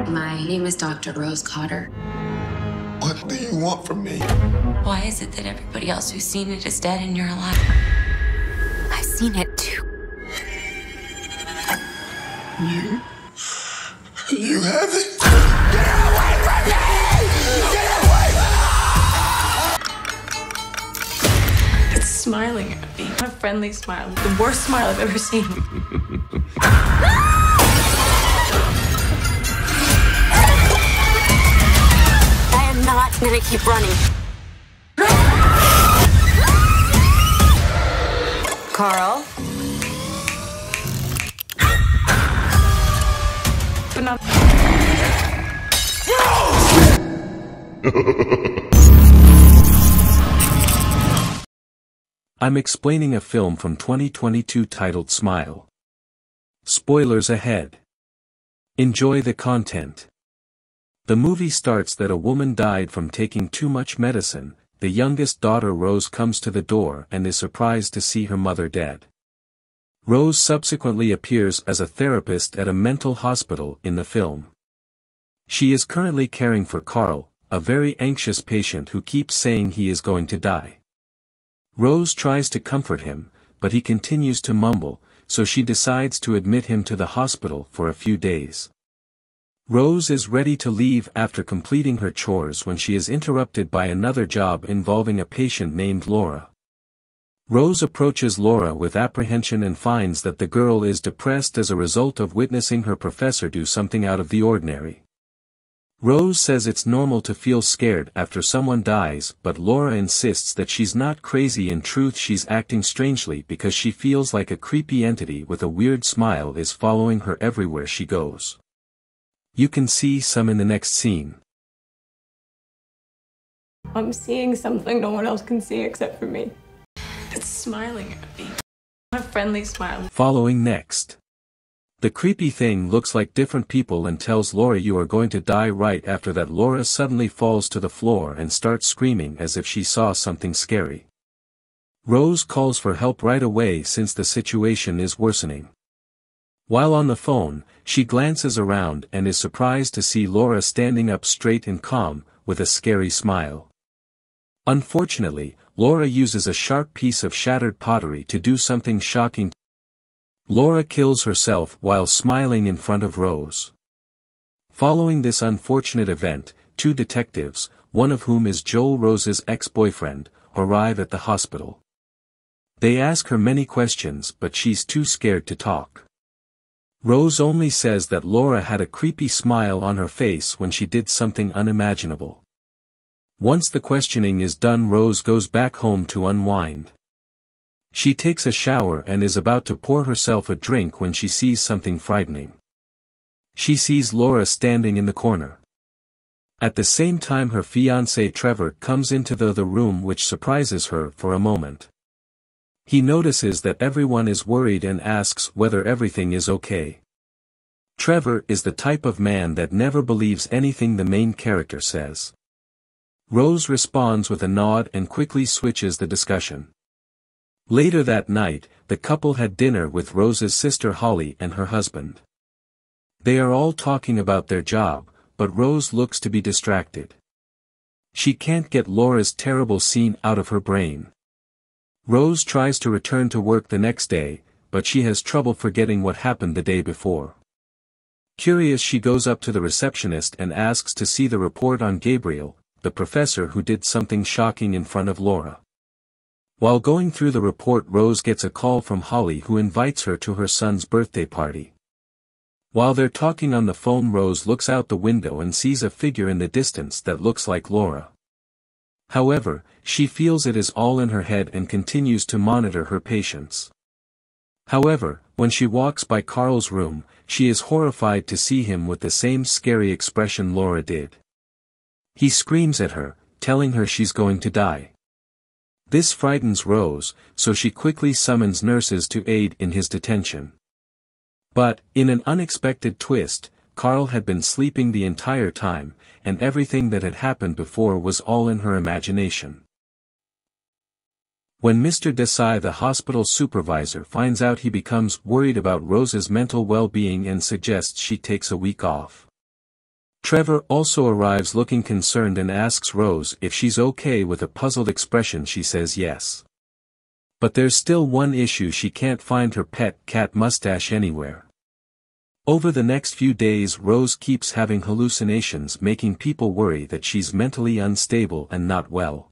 My name is Dr. Rose Cotter. What do you want from me? Why is it that everybody else who's seen it is dead and you're alive? I've seen it too. You have it? Get away from me! Get away from me! It's smiling at me. A friendly smile. The worst smile I've ever seen. I am not gonna keep running. Carl? But not. I'm explaining a film from 2022 titled Smile. Spoilers ahead. Enjoy the content. The movie starts that a woman died from taking too much medicine. The youngest daughter Rose comes to the door and is surprised to see her mother dead. Rose subsequently appears as a therapist at a mental hospital in the film. She is currently caring for Carl, a very anxious patient who keeps saying he is going to die. Rose tries to comfort him, but he continues to mumble, so she decides to admit him to the hospital for a few days. Rose is ready to leave after completing her chores when she is interrupted by another job involving a patient named Laura. Rose approaches Laura with apprehension and finds that the girl is depressed as a result of witnessing her professor do something out of the ordinary. Rose says it's normal to feel scared after someone dies, but Laura insists that she's not crazy. In truth, she's acting strangely because she feels like a creepy entity with a weird smile is following her everywhere she goes. You can see some in the next scene. I'm seeing something no one else can see except for me. It's smiling at me. A friendly smile. Following next. The creepy thing looks like different people and tells Laura you are going to die. Right after that, Laura suddenly falls to the floor and starts screaming as if she saw something scary. Rose calls for help right away since the situation is worsening. While on the phone, she glances around and is surprised to see Laura standing up straight and calm, with a scary smile. Unfortunately, Laura uses a sharp piece of shattered pottery to do something shocking. Laura kills herself while smiling in front of Rose. Following this unfortunate event, two detectives, one of whom is Joel, Rose's ex-boyfriend, arrive at the hospital. They ask her many questions, but she's too scared to talk. Rose only says that Laura had a creepy smile on her face when she did something unimaginable. Once the questioning is done, Rose goes back home to unwind. She takes a shower and is about to pour herself a drink when she sees something frightening. She sees Laura standing in the corner. At the same time, her fiancé Trevor comes into the room, which surprises her for a moment. He notices that everyone is worried and asks whether everything is okay. Trevor is the type of man that never believes anything the main character says. Rose responds with a nod and quickly switches the discussion. Later that night, the couple had dinner with Rose's sister Holly and her husband. They are all talking about their job, but Rose looks to be distracted. She can't get Laura's terrible scene out of her brain. Rose tries to return to work the next day, but she has trouble forgetting what happened the day before. Curious, she goes up to the receptionist and asks to see the report on Gabriel, the professor who did something shocking in front of Laura. While going through the report, Rose gets a call from Holly, who invites her to her son's birthday party. While they're talking on the phone, Rose looks out the window and sees a figure in the distance that looks like Laura. However, she feels it is all in her head and continues to monitor her patients. However, when she walks by Carl's room, she is horrified to see him with the same scary expression Laura did. He screams at her, telling her she's going to die. This frightens Rose, so she quickly summons nurses to aid in his detention. But, in an unexpected twist, Carl had been sleeping the entire time, and everything that had happened before was all in her imagination. When Mr. Desai, the hospital supervisor, finds out, he becomes worried about Rose's mental well-being and suggests she takes a week off. Trevor also arrives looking concerned and asks Rose if she's okay. With a puzzled expression she says yes. But there's still one issue: she can't find her pet cat Mustache anywhere. Over the next few days Rose keeps having hallucinations, making people worry that she's mentally unstable and not well.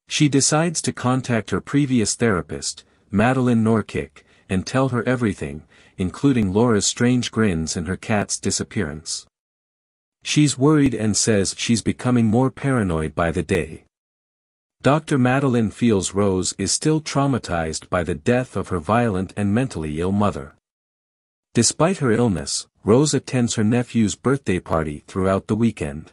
She decides to contact her previous therapist, Madeline Norkick, and tell her everything, including Laura's strange grins and her cat's disappearance. She's worried and says she's becoming more paranoid by the day. Dr. Madeline feels Rose is still traumatized by the death of her violent and mentally ill mother. Despite her illness, Rose attends her nephew's birthday party throughout the weekend.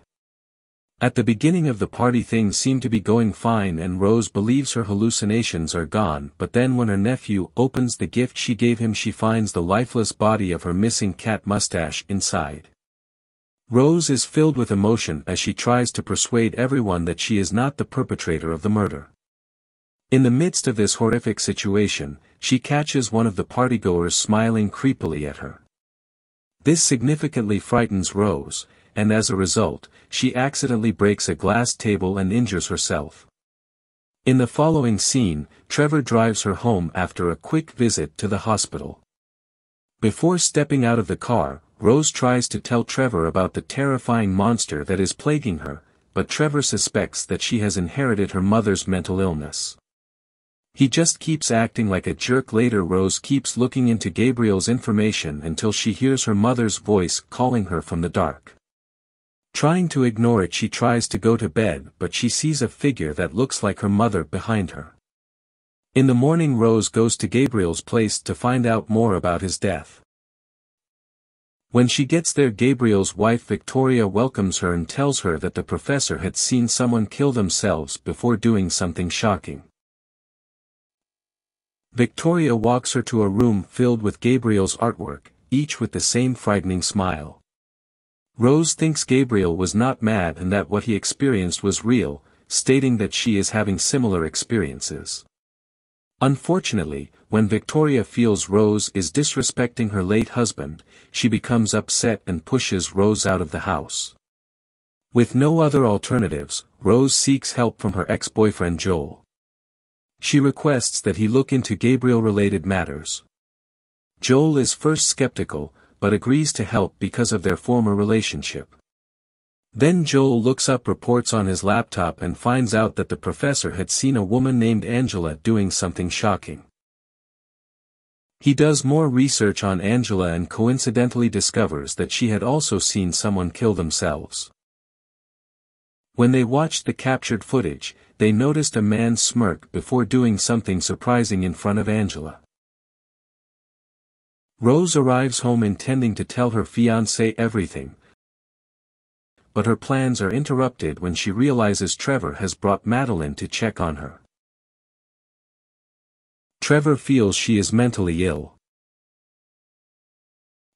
At the beginning of the party things seem to be going fine and Rose believes her hallucinations are gone, but then when her nephew opens the gift she gave him she finds the lifeless body of her missing cat Mustache inside. Rose is filled with emotion as she tries to persuade everyone that she is not the perpetrator of the murder. In the midst of this horrific situation, she catches one of the partygoers smiling creepily at her. This significantly frightens Rose, and as a result, she accidentally breaks a glass table and injures herself. In the following scene, Trevor drives her home after a quick visit to the hospital. Before stepping out of the car, Rose tries to tell Trevor about the terrifying monster that is plaguing her, but Trevor suspects that she has inherited her mother's mental illness. He just keeps acting like a jerk. Later Rose keeps looking into Gabriel's information until she hears her mother's voice calling her from the dark. Trying to ignore it she tries to go to bed, but she sees a figure that looks like her mother behind her. In the morning Rose goes to Gabriel's place to find out more about his death. When she gets there Gabriel's wife Victoria welcomes her and tells her that the professor had seen someone kill themselves before doing something shocking. Victoria walks her to a room filled with Gabriel's artwork, each with the same frightening smile. Rose thinks Gabriel was not mad and that what he experienced was real, stating that she is having similar experiences. Unfortunately, when Victoria feels Rose is disrespecting her late husband, she becomes upset and pushes Rose out of the house. With no other alternatives, Rose seeks help from her ex-boyfriend Joel. She requests that he look into Gabriel-related matters. Joel is first skeptical, but agrees to help because of their former relationship. Then Joel looks up reports on his laptop and finds out that the professor had seen a woman named Angela doing something shocking. He does more research on Angela and coincidentally discovers that she had also seen someone kill themselves. When they watched the captured footage, they noticed a man smirk before doing something surprising in front of Angela. Rose arrives home intending to tell her fiancé everything, but her plans are interrupted when she realizes Trevor has brought Madeline to check on her. Trevor feels she is mentally ill.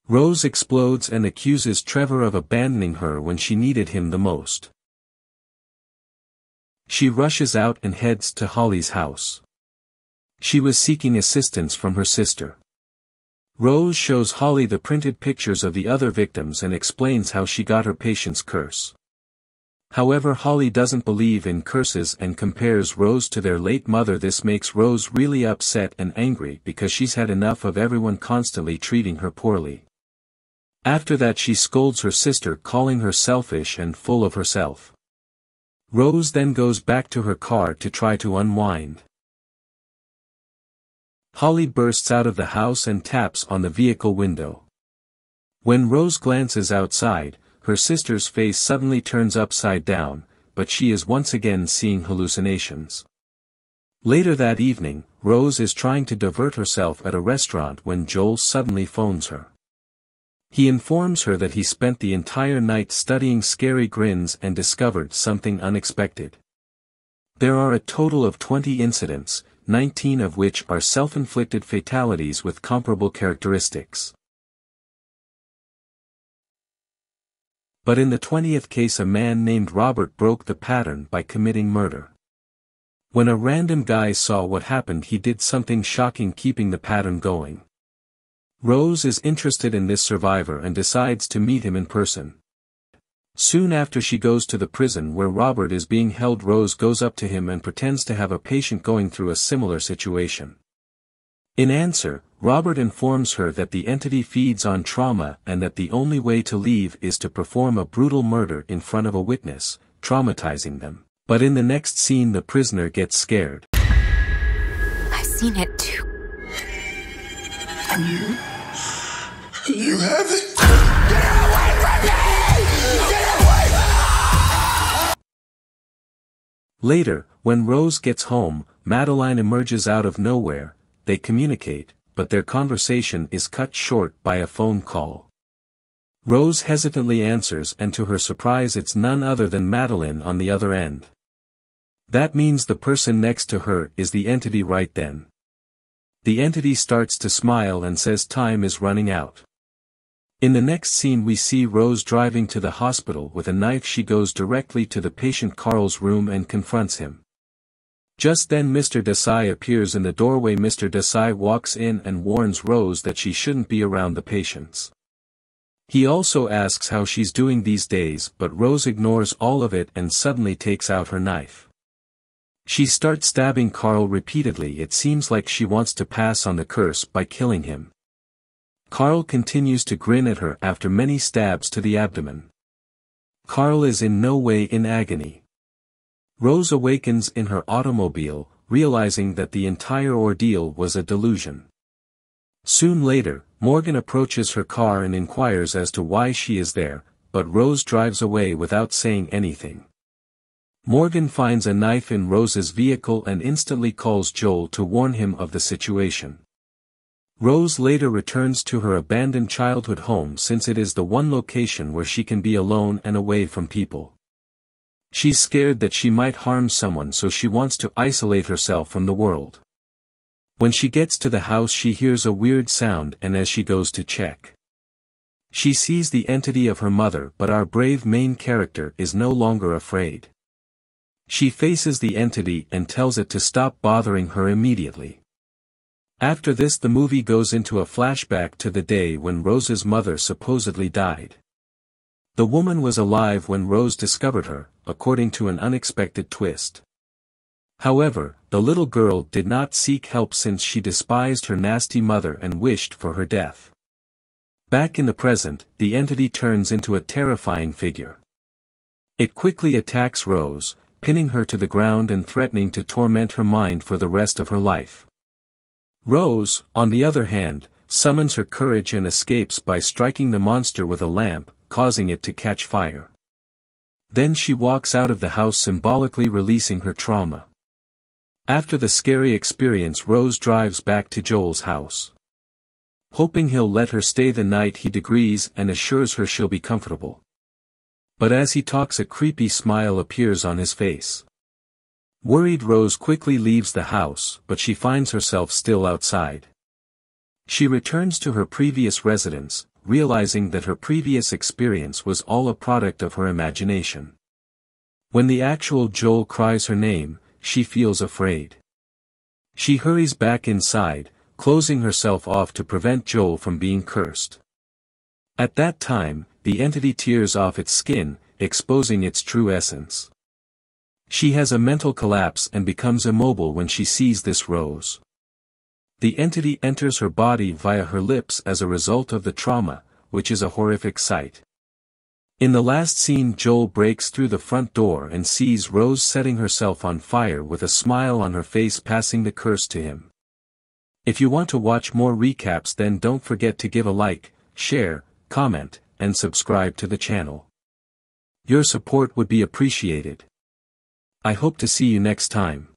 Rose explodes and accuses Trevor of abandoning her when she needed him the most. She rushes out and heads to Holly's house. She was seeking assistance from her sister. Rose shows Holly the printed pictures of the other victims and explains how she got her patient's curse. However, Holly doesn't believe in curses and compares Rose to their late mother. This makes Rose really upset and angry because she's had enough of everyone constantly treating her poorly. After that she scolds her sister, calling her selfish and full of herself. Rose then goes back to her car to try to unwind. Holly bursts out of the house and taps on the vehicle window. When Rose glances outside, her sister's face suddenly turns upside down, but she is once again seeing hallucinations. Later that evening, Rose is trying to divert herself at a restaurant when Joel suddenly phones her. He informs her that he spent the entire night studying scary grins and discovered something unexpected. There are a total of 20 incidents, 19 of which are self-inflicted fatalities with comparable characteristics. But in the 20th case a man named Robert broke the pattern by committing murder. When a random guy saw what happened he did something shocking, keeping the pattern going. Rose is interested in this survivor and decides to meet him in person. Soon after she goes to the prison where Robert is being held. Rose goes up to him and pretends to have a patient going through a similar situation. In answer, Robert informs her that the entity feeds on trauma and that the only way to leave is to perform a brutal murder in front of a witness, traumatizing them. But in the next scene the prisoner gets scared. I've seen it too. You haven't? Get away from me! Get away from me! Later, when Rose gets home, Madeline emerges out of nowhere. They communicate, but their conversation is cut short by a phone call. Rose hesitantly answers, and to her surprise it's none other than Madeline on the other end. That means the person next to her is the entity right then. The entity starts to smile and says time is running out. In the next scene we see Rose driving to the hospital with a knife. She goes directly to the patient Carl's room and confronts him. Just then Mr. Desai appears in the doorway. Mr. Desai walks in and warns Rose that she shouldn't be around the patients. He also asks how she's doing these days, but Rose ignores all of it and suddenly takes out her knife. She starts stabbing Carl repeatedly. It seems like she wants to pass on the curse by killing him. Carl continues to grin at her after many stabs to the abdomen. Carl is in no way in agony. Rose awakens in her automobile, realizing that the entire ordeal was a delusion. Soon later, Morgan approaches her car and inquires as to why she is there, but Rose drives away without saying anything. Morgan finds a knife in Rose's vehicle and instantly calls Joel to warn him of the situation. Rose later returns to her abandoned childhood home since it is the one location where she can be alone and away from people. She's scared that she might harm someone, so she wants to isolate herself from the world. When she gets to the house she hears a weird sound, and as she goes to check, she sees the entity of her mother, but our brave main character is no longer afraid. She faces the entity and tells it to stop bothering her immediately. After this the movie goes into a flashback to the day when Rose's mother supposedly died. The woman was alive when Rose discovered her, according to an unexpected twist. However, the little girl did not seek help since she despised her nasty mother and wished for her death. Back in the present, the entity turns into a terrifying figure. It quickly attacks Rose, pinning her to the ground and threatening to torment her mind for the rest of her life. Rose, on the other hand, summons her courage and escapes by striking the monster with a lamp, causing it to catch fire. Then she walks out of the house, symbolically releasing her trauma. After the scary experience, Rose drives back to Joel's house. Hoping he'll let her stay the night, he agrees and assures her she'll be comfortable. But as he talks, a creepy smile appears on his face. Worried, Rose quickly leaves the house, but she finds herself still outside. She returns to her previous residence, realizing that her previous experience was all a product of her imagination. When the actual Joel cries her name, she feels afraid. She hurries back inside, closing herself off to prevent Joel from being cursed. At that time, the entity tears off its skin, exposing its true essence. She has a mental collapse and becomes immobile when she sees this Rose. The entity enters her body via her lips as a result of the trauma, which is a horrific sight. In the last scene, Joel breaks through the front door and sees Rose setting herself on fire with a smile on her face, passing the curse to him. If you want to watch more recaps, then don't forget to give a like, share, comment, and subscribe to the channel. Your support would be appreciated. I hope to see you next time.